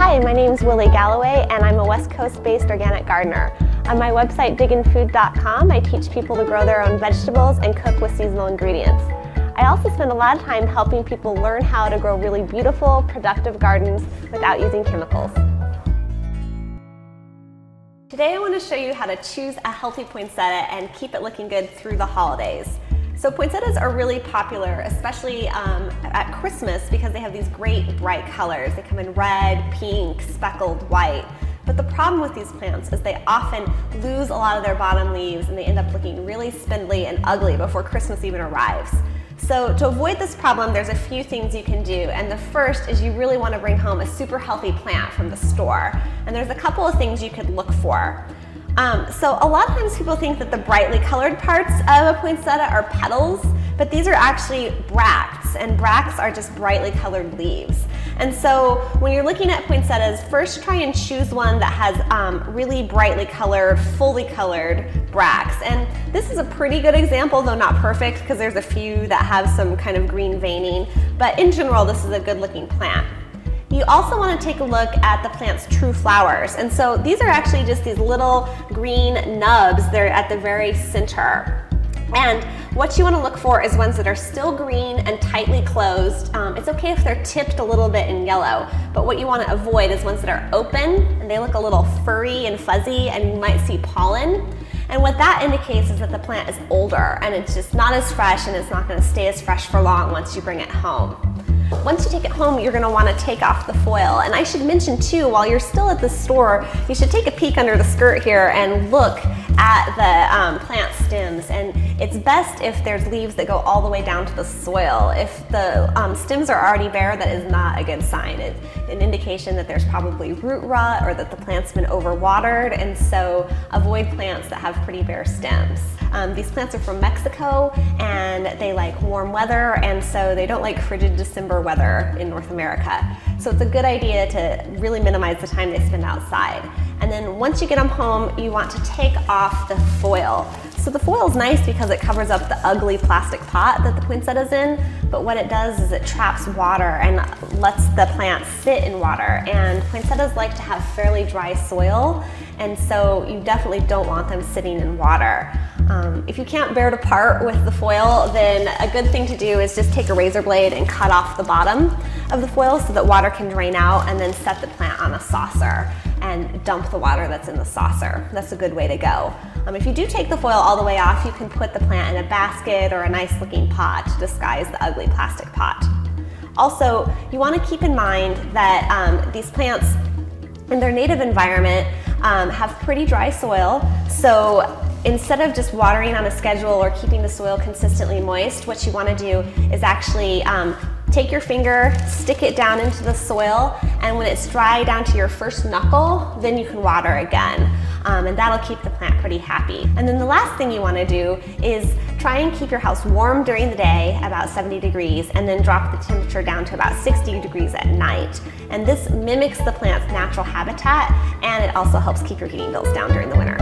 Hi, my name is Willie Galloway and I'm a West Coast-based organic gardener. On my website digginfood.com, I teach people to grow their own vegetables and cook with seasonal ingredients. I also spend a lot of time helping people learn how to grow really beautiful, productive gardens without using chemicals. Today I want to show you how to choose a healthy poinsettia and keep it looking good through the holidays. So poinsettias are really popular, especially at Christmas, because they have these great bright colors. They come in red, pink, speckled, white. But the problem with these plants is they often lose a lot of their bottom leaves and they end up looking really spindly and ugly before Christmas even arrives. So to avoid this problem, there's a few things you can do. And the first is you really want to bring home a super healthy plant from the store. And there's a couple of things you could look for. So a lot of times people think that the brightly colored parts of a poinsettia are petals, but these are actually bracts, and bracts are just brightly colored leaves. And so when you're looking at poinsettias, first try and choose one that has really brightly colored, fully colored bracts. And this is a pretty good example, though not perfect, because there's a few that have some kind of green veining, but in general this is a good looking plant. You also want to take a look at the plant's true flowers. And so these are actually just these little green nubs. They're at the very center. And what you want to look for is ones that are still green and tightly closed. It's okay if they're tipped a little bit in yellow, but what you want to avoid is ones that are open and they look a little furry and fuzzy and you might see pollen. And what that indicates is that the plant is older and it's just not as fresh, and it's not going to stay as fresh for long once you bring it home. Once you take it home, you're going to want to take off the foil. And I should mention too, while you're still at the store, you should take a peek under the skirt here and look at the plant stems. And it's best if there's leaves that go all the way down to the soil. If the stems are already bare, that is not a good sign. It's an indication that there's probably root rot or that the plant's been overwatered, and so avoid plants that have pretty bare stems. These plants are from Mexico and they like warm weather, and so they don't like frigid December weather in North America. So it's a good idea to really minimize the time they spend outside. And then once you get them home, you want to take off the foil. So the foil is nice because it covers up the ugly plastic pot that the poinsettia is in, but what it does is it traps water and lets the plant sit in water. And poinsettias like to have fairly dry soil, and so you definitely don't want them sitting in water. If you can't bear to part with the foil, then a good thing to do is just take a razor blade and cut off the bottom of the foil so that water can drain out, and then set the plant on a saucer and dump the water that's in the saucer. That's a good way to go. If you do take the foil all the way off, you can put the plant in a basket or a nice looking pot to disguise the ugly plastic pot. Also, you want to keep in mind that these plants in their native environment have pretty dry soil. So instead of just watering on a schedule or keeping the soil consistently moist, what you want to do is actually take your finger, stick it down into the soil, and when it's dry down to your first knuckle, then you can water again. And that'll keep the plant pretty happy. And then the last thing you want to do is try and keep your house warm during the day, about 70 degrees, and then drop the temperature down to about 60 degrees at night. And this mimics the plant's natural habitat, and it also helps keep your heating bills down during the winter.